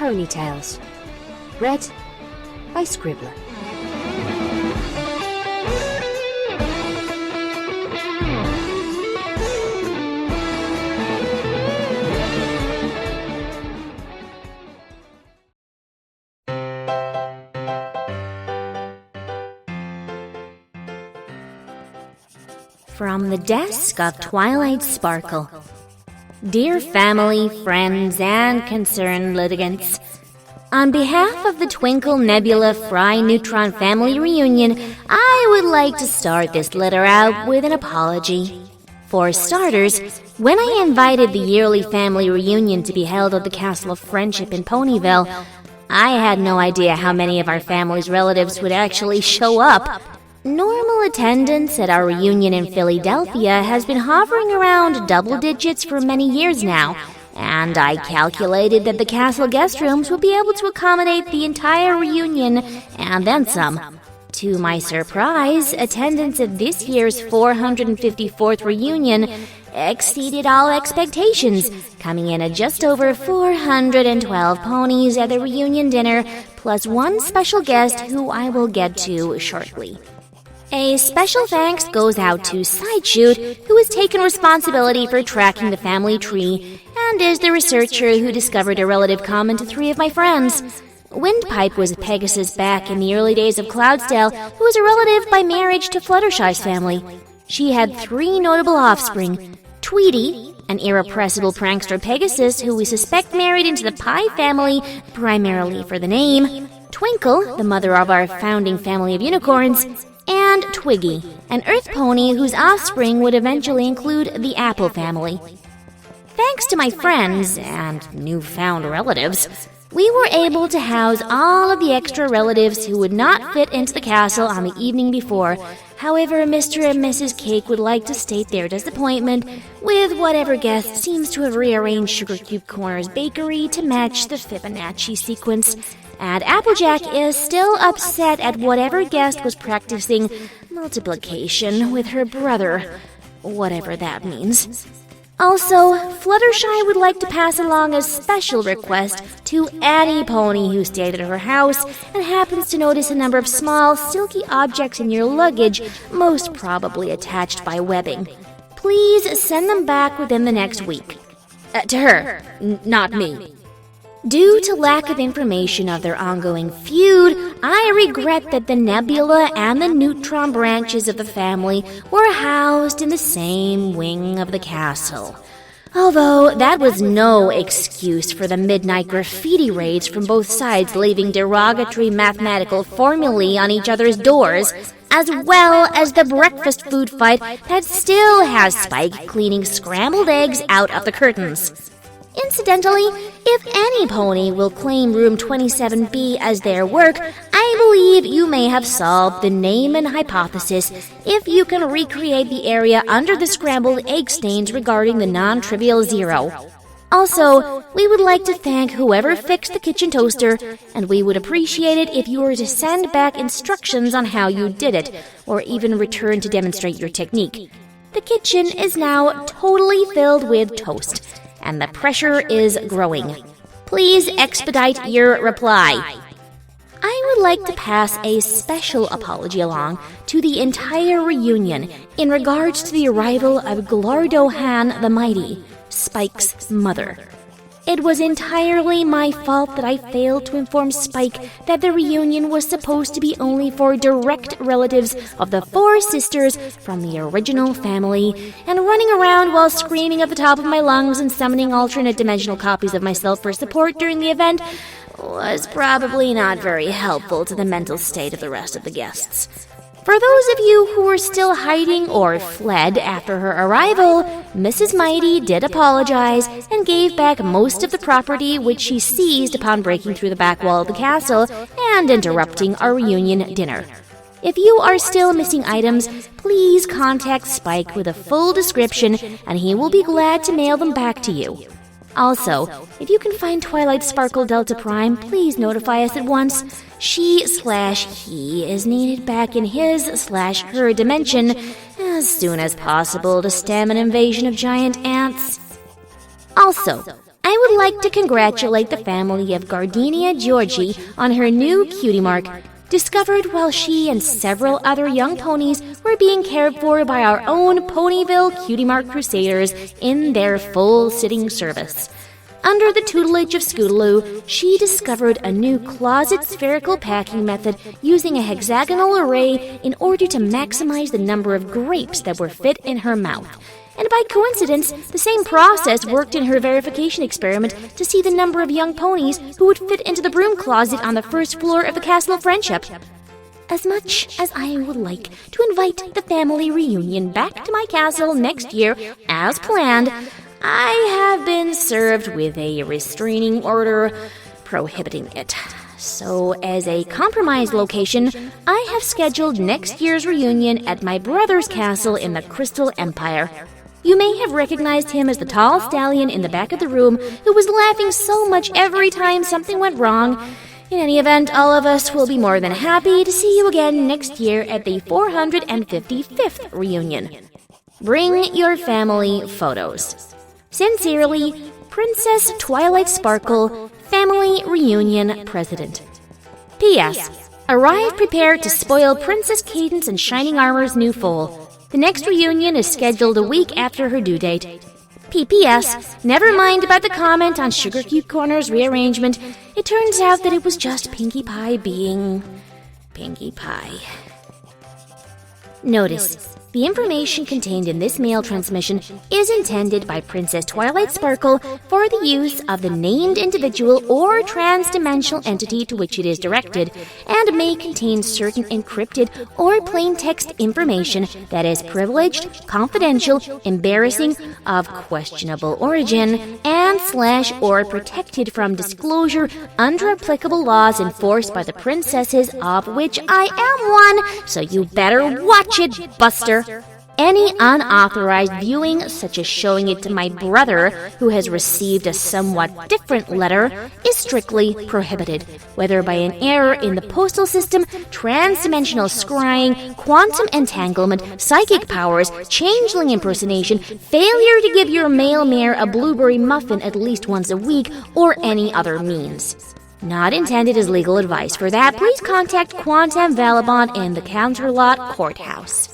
Ponytails. Read by Scribbler. From the desk of Twilight Sparkle. Dear family, friends, and concerned litigants, on behalf of the Twinkle Nebula Fry Neutron family reunion, I would like to start this letter out with an apology. For starters, when I invited the yearly family reunion to be held at the Castle of Friendship in Ponyville, I had no idea how many of our family's relatives would actually show up. Normal attendance at our reunion in Philadelphia has been hovering around double digits for many years now, and I calculated that the castle guest rooms would be able to accommodate the entire reunion and then some. To my surprise, attendance at this year's 454th reunion exceeded all expectations, coming in at just over 412 ponies at the reunion dinner, plus one special guest who I will get to shortly. A special thanks goes out to Sideshoot, who has taken responsibility for tracking the family tree, and is the researcher who discovered a relative common to three of my friends. Windpipe was Pegasus back in the early days of Cloudsdale, who was a relative by marriage to Fluttershy's family. She had three notable offspring: Tweety, an irrepressible prankster Pegasus who we suspect married into the Pie family primarily for the name; Twinkle, the mother of our founding family of unicorns; and Twiggy, an earth pony whose offspring would eventually include the Apple family. Thanks to my friends and newfound relatives, we were able to house all of the extra relatives who would not fit into the castle on the evening before. However, Mr. and Mrs. Cake would like to state their disappointment with whatever guest seems to have rearranged Sugar Cube Corner's bakery to match the Fibonacci sequence. And Applejack is still upset at whatever guest was practicing multiplication with her brother, whatever that means. Also, Fluttershy would like to pass along a special request to Annie Pony, who stayed at her house and happens to notice a number of small, silky objects in your luggage, most probably attached by webbing. Please send them back within the next week. To her, not me. Due to lack of information of their ongoing feud, I regret that the Nebula and the Neutron branches of the family were housed in the same wing of the castle. Although that was no excuse for the midnight graffiti raids from both sides leaving derogatory mathematical formulae on each other's doors, as well as the breakfast food fight that still has Spike cleaning scrambled eggs out of the curtains. Incidentally, if any pony will claim room 27B as their work, I believe you may have solved the Naaman hypothesis if you can recreate the area under the scrambled egg stains regarding the non-trivial zero. Also, we would like to thank whoever fixed the kitchen toaster, and we would appreciate it if you were to send back instructions on how you did it, or even return to demonstrate your technique. The kitchen is now totally filled with toast, and the pressure is growing. Please expedite your reply. I would like to pass a special apology along to the entire reunion in regards to the arrival of Glardohan the Mighty, Spike's mother. It was entirely my fault that I failed to inform Spike that the reunion was supposed to be only for direct relatives of the four sisters from the original family, and running around while screaming at the top of my lungs and summoning alternate dimensional copies of myself for support during the event was probably not very helpful to the mental state of the rest of the guests. For those of you who were still hiding or fled after her arrival, Mrs. Mighty did apologize and gave back most of the property which she seized upon breaking through the back wall of the castle and interrupting our reunion dinner. If you are still missing items, please contact Spike with a full description and he will be glad to mail them back to you. Also, if you can find Twilight Sparkle Delta Prime, please notify us at once. She/he is needed back in his/her dimension as soon as possible to stem an invasion of giant ants. Also, I would like to congratulate the family of Gardenia Georgie on her new cutie mark, discovered while she and several other young ponies were being cared for by our own Ponyville Cutie Mark Crusaders in their full-sitting service. Under the tutelage of Scootaloo, she discovered a new closet spherical packing method using a hexagonal array in order to maximize the number of grapes that were fit in her mouth. And by coincidence, the same process worked in her verification experiment to see the number of young ponies who would fit into the broom closet on the first floor of the Castle of Friendship. As much as I would like to invite the family reunion back to my castle next year, as planned, I have been served with a restraining order prohibiting it. So, as a compromise location, I have scheduled next year's reunion at my brother's castle in the Crystal Empire. You may have recognized him as the tall stallion in the back of the room who was laughing so much every time something went wrong. In any event, all of us will be more than happy to see you again next year at the 455th reunion. Bring your family photos. Sincerely, Princess Twilight Sparkle, Family Reunion President. P.S. Arrive prepared to spoil Princess Cadence and Shining Armor's new foal. The next reunion is scheduled a week after her due date. P.P.S. Never mind about the comment on Sugar Cube Corner's rearrangement. It turns out that it was just Pinkie Pie being Pinkie Pie. Notice: the information contained in this mail transmission is intended by Princess Twilight Sparkle for the use of the named individual or trans-dimensional entity to which it is directed, and may contain certain encrypted or plain text information that is privileged, confidential, embarrassing, of questionable origin, and /or protected from disclosure under applicable laws enforced by the princesses of which I am one, so you better watch it, Buster. Any unauthorized viewing, such as showing it to my brother, who has received a somewhat different letter, is strictly prohibited, whether by an error in the postal system, trans-dimensional scrying, quantum entanglement, psychic powers, changeling impersonation, failure to give your mail mare a blueberry muffin at least once a week, or any other means. Not intended as legal advice. For that, please contact Quantum Valabon in the Counterlot Courthouse.